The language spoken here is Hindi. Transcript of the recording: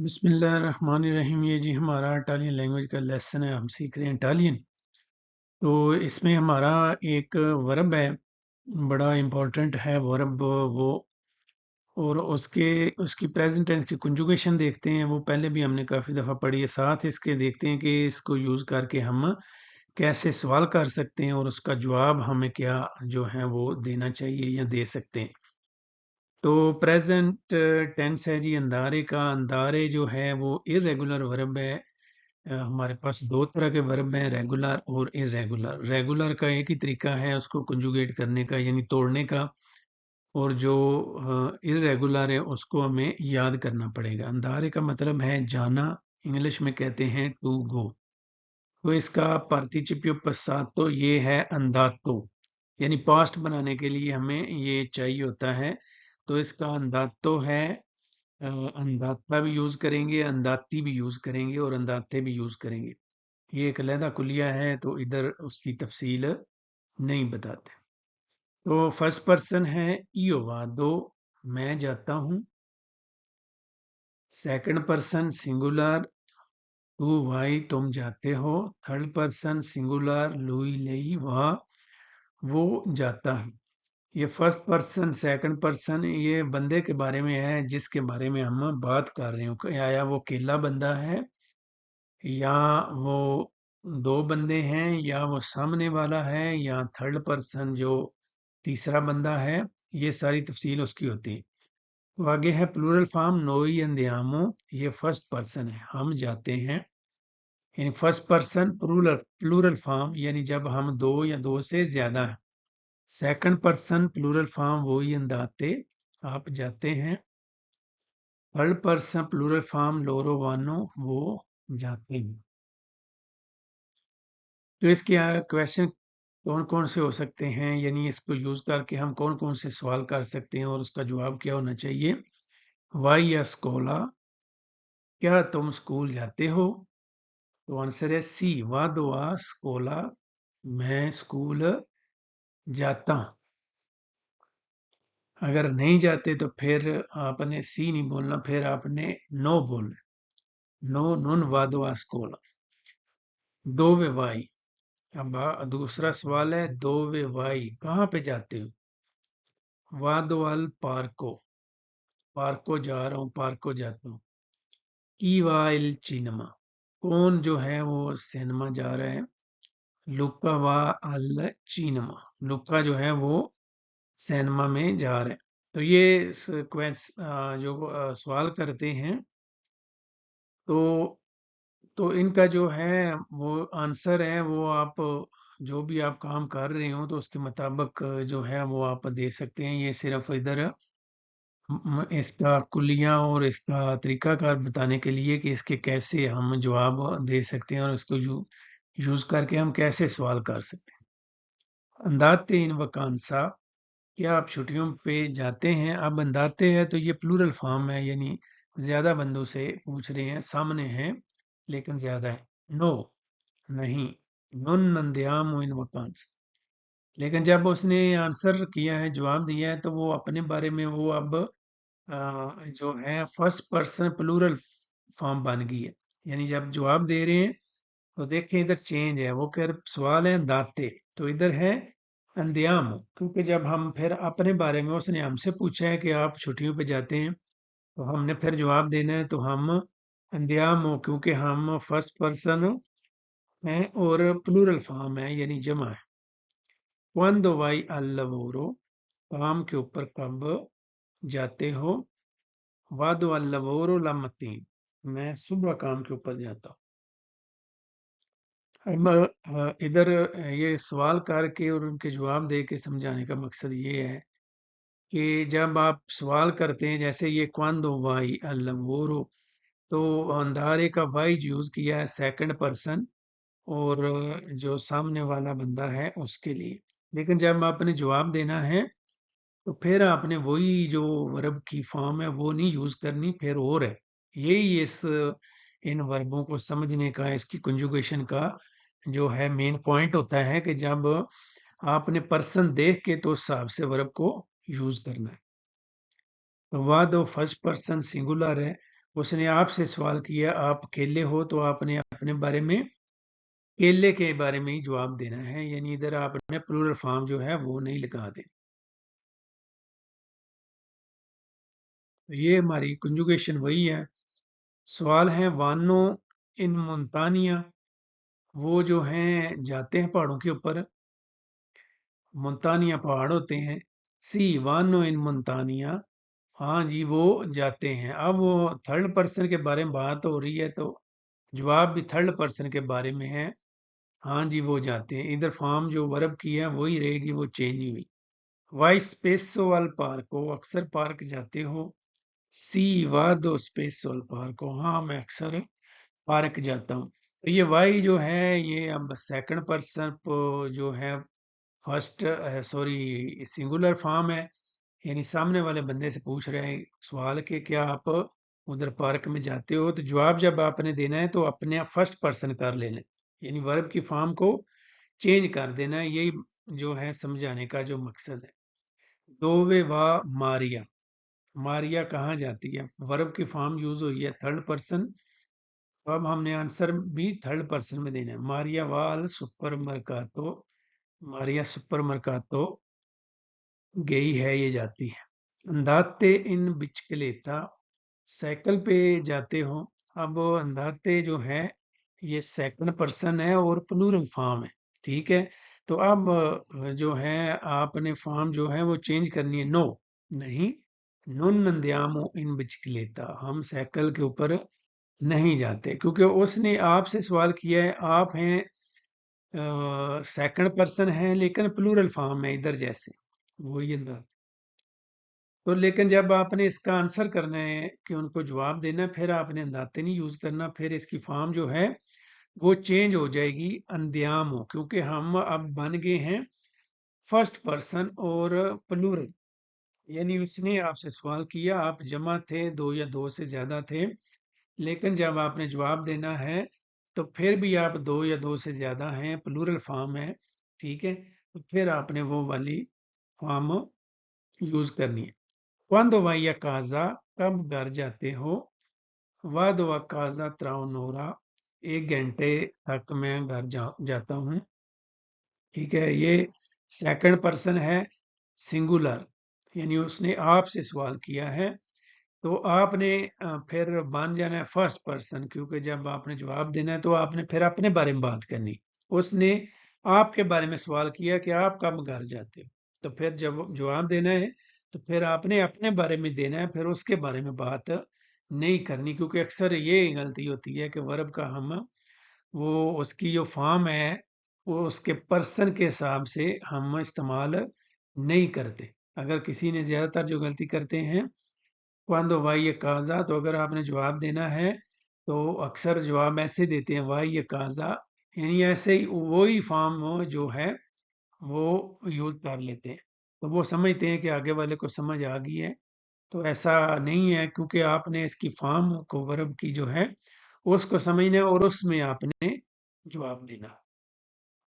बिस्मिल्लाहिर्रहमानिर्रहीम। ये जी हमारा इटालियन लैंग्वेज का लेसन है। हम सीख रहे हैं इटालियन। तो इसमें हमारा एक वर्ब है, बड़ा इम्पोर्टेंट है वर्ब वो। और उसकी प्रेजेंट टेंस की कंजुगेशन देखते हैं। वो पहले भी हमने काफ़ी दफ़ा पढ़ी है। साथ इसके देखते हैं कि इसको यूज़ करके हम कैसे सवाल कर सकते हैं और उसका जवाब हमें क्या जो है वो देना चाहिए या दे सकते हैं। तो प्रेजेंट टेंस है जी अंदारे का। अंदारे जो है वो इरेगुलर वर्ब है। हमारे पास दो तरह के वर्ब हैं, रेगुलर और इरेगुलर। रेगुलर का एक ही तरीका है उसको कंजुगेट करने का, यानी तोड़ने का। और जो इरेगुलर है उसको हमें याद करना पड़ेगा। अंदारे का मतलब है जाना, इंग्लिश में कहते हैं टू गो। तो इसका पार्टिसिपियो पस्सातो ये है अंदातो, यानी पास्ट बनाने के लिए हमें ये चाहिए होता है। तो इसका अंदातो है। अंदाता भी यूज करेंगे, अंदाती भी यूज करेंगे और अंदाते भी यूज करेंगे। ये एक अलहदा कुलिया है, तो इधर उसकी तफसील नहीं बताते। तो फर्स्ट पर्सन है io वादो, मैं जाता हूँ। सेकंड पर्सन सिंगुलर, तू भाई तुम जाते हो। थर्ड पर्सन सिंगुलर, लुई लई वह वो जाता है। ये फर्स्ट पर्सन सेकंड पर्सन ये बंदे के बारे में है जिसके बारे में हम बात कर रहे हो। या वो अकेला बंदा है, या वो दो बंदे हैं, या वो सामने वाला है, या थर्ड पर्सन जो तीसरा बंदा है। ये सारी तफसील उसकी होती है। तो आगे है प्लूरल फॉर्म नोई अंदियामो। ये फर्स्ट पर्सन है, हम जाते हैं। यानी first person plural plural form, यानी जब हम दो या दो से ज्यादा है। सेकंड पर्सन प्लूरल फॉर्म वही अंदाते, आप जाते हैं। थर्ड पर्सन प्लूरल फॉर्म लोरो वानो, वो जाते हैं। तो इसके क्वेश्चन कौन कौन से हो सकते हैं, यानी इसको यूज करके हम कौन कौन से सवाल कर सकते हैं और उसका जवाब क्या होना चाहिए। वाई या स्कोला, क्या तुम स्कूल जाते हो? तो आंसर है सी, वादो आ स्कोला, मैं स्कूल जाता हूं। अगर नहीं जाते तो फिर आपने सी नहीं बोलना, फिर आपने नो बोलना। नो नोन वादो आ स्कोला। दो वे वाई। अब दूसरा सवाल है दो वे वाई, कहाँ पे जाते हो? वादो अल पार्को, पार्को जा रहा हूँ, पार्को जाता हूँ। की वाइल चिनमा, कौन जो है वो सिनेमा जा रहा है? लुका वा अल चिनमा, लुका जो है वो सिनेमा में जा रहे हैं। तो ये जो सवाल करते हैं, तो इनका जो है वो आंसर है वो आप जो भी आप काम कर रहे हो तो उसके मुताबिक जो है वो आप दे सकते हैं। ये सिर्फ इधर इसका कुलिया और इसका तरीकाकार बताने के लिए कि इसके कैसे हम जवाब दे सकते हैं और इसको यूज करके हम कैसे सवाल कर सकते हैं। अंदाते इन वकांसा, क्या आप छुट्टियों पे जाते हैं? अब अंदाते हैं तो ये प्लूरल फॉर्म है, यानी ज्यादा बंदों से पूछ रहे हैं, सामने हैं लेकिन ज्यादा है। नो, नहीं। नॉन अंदियाम इन वकांस। लेकिन जब उसने आंसर किया है, जवाब दिया है, तो वो अपने बारे में वो अब जो है फर्स्ट पर्सन प्लूरल फॉर्म बन गई है। यानी जब जवाब दे रहे हैं तो देखें इधर चेंज है। वो कह सवाल है दाते, तो इधर है अंदियाम। क्योंकि जब हम फिर अपने बारे में उसने हमसे पूछा है कि आप छुट्टियों पे जाते हैं, तो हमने फिर जवाब देना है, तो हम अंदियाम हो, क्योंकि हम फर्स्ट पर्सन है और प्लूरल फॉर्म है यानी जमा है। क्वांदो वाई अल लवोरो, काम के ऊपर कब जाते हो? वादो अल लवोरो ला मतीन, मैं सुबह काम के ऊपर जाता हूँ। इधर ये सवाल करके और उनके जवाब दे के समझाने का मकसद ये है कि जब आप सवाल करते हैं, जैसे ये क्वांदो वाई अल लवोरो, तो अंधारे का वाई यूज किया है सेकंड पर्सन और जो सामने वाला बंदा है उसके लिए। लेकिन जब आपने जवाब देना है तो फिर आपने वही जो वर्ब की फॉर्म है वो नहीं यूज करनी, फिर और है। यही इस इन वर्बों को समझने का, इसकी कंजुगेशन का जो है मेन पॉइंट होता है कि जब आपने पर्सन देख के तो उस हिसाब से वर्ब को यूज करना है। तो वाद फर्स्ट पर्सन सिंगुलर है, उसने आपसे सवाल किया आप केले हो, तो आपने अपने बारे में केले के बारे में ही जवाब देना है, यानी इधर आपने प्लूरल फॉर्म जो है वो नहीं लगा दे। तो ये हमारी कंजुगेशन वही है। सवाल है वानो इन मुल्तानिया, वो जो हैं जाते हैं पहाड़ों के ऊपर। मुल्तानिया पहाड़ होते हैं। सी वानो इन मुल्तानिया, हाँ जी वो जाते हैं। अब वो थर्ड पर्सन के बारे में बात हो रही है, तो जवाब भी थर्ड पर्सन के बारे में है। हाँ जी वो जाते हैं, इधर फॉर्म जो वर्ब की है वही रहेगी, वो चेंज नहीं हुई। वाई स्पेसो वाल पार्को, अक्सर पार्क जाते हो। सी वादो स्पेसो वाल पार्को, हाँ मैं अक्सर पार्क जाता हूँ। तो ये वाई जो है ये अब सेकंड पर्सन जो है फर्स्ट सॉरी सिंगुलर फॉर्म है, यानी सामने वाले बंदे से पूछ रहे हैं सवाल के क्या आप उधर पार्क में जाते हो, तो जवाब जब आपने देना है तो अपने फर्स्ट पर्सन कर लेना है, यानी वर्ब की फॉर्म को चेंज कर देना है। यही जो है समझाने का जो मकसद है। दोवे वा मारिया, मारिया कहाँ जाती है, वर्ब की फॉर्म यूज हुई है थर्ड पर्सन। तो अब हमने आंसर भी थर्ड पर्सन में देना है। मारिया वाल सुपर मर्कातो, मारिया सुपर मर्कातो गई है, ये जाती है। अंदाते इन बिचकलेता, साइकिल पे जाते हो। अब अंदाते जो है ये सेकंड पर्सन है और प्लूरल फॉर्म है, ठीक है। तो अब जो है आपने फॉर्म जो है वो चेंज करनी है। नो नहीं, नॉन अंदियामो इन बिचकलेता, हम साइकिल के ऊपर नहीं जाते, क्योंकि उसने आपसे सवाल किया है। आप हैं सेकंड पर्सन है लेकिन प्लूरल फॉर्म है इधर जैसे, वही अंदर। तो लेकिन जब आपने इसका आंसर करना है कि उनको जवाब देना है, फिर आपने अंदाते नहीं यूज करना, फिर इसकी फॉर्म जो है वो चेंज हो जाएगी अंदियाम हो, क्योंकि हम अब बन गए हैं फर्स्ट पर्सन और प्लूरल। यानी उसने आपसे सवाल किया, आप जमा थे, दो या दो से ज्यादा थे, लेकिन जब आपने जवाब देना है तो फिर भी आप दो या दो से ज्यादा हैं, प्लूरल फॉर्म है, ठीक है। तो फिर आपने वो वाली फॉर्म यूज करनी है। क्वांदो वाई या काजा, कब घर जाते हो। वाद व काजा त्राउनोरा, 1 घंटे तक मैं घर जाता हूँ, ठीक है। ये सेकंड पर्सन है सिंगुलर, यानी उसने आपसे सवाल किया है। तो आपने फिर मान जाना है फर्स्ट पर्सन, क्योंकि जब आपने जवाब देना है तो आपने फिर अपने बारे में बात करनी। उसने आपके बारे में सवाल किया कि आप कब घर जाते हो, तो फिर जब जवाब देना है तो फिर आपने अपने बारे में देना है, फिर उसके बारे में बात नहीं करनी, क्योंकि अक्सर ये गलती होती है कि वर्ब का हम वो उसकी जो फॉर्म है वो उसके पर्सन के हिसाब से हम इस्तेमाल नहीं करते। अगर किसी ने ज़्यादातर जो गलती करते हैं क्वांदो वाई ये काजा, तो अगर आपने जवाब देना है तो अक्सर जवाब ऐसे देते हैं वाई ये काजा, यानी ऐसे ही वही फॉर्म जो है वो यूज कर लेते हैं। तो वो समझते हैं कि आगे वाले को समझ आ गई है, तो ऐसा नहीं है, क्योंकि आपने इसकी फॉर्म को वर्ब की जो है उसको समझना है और उसमें आपने जवाब देना।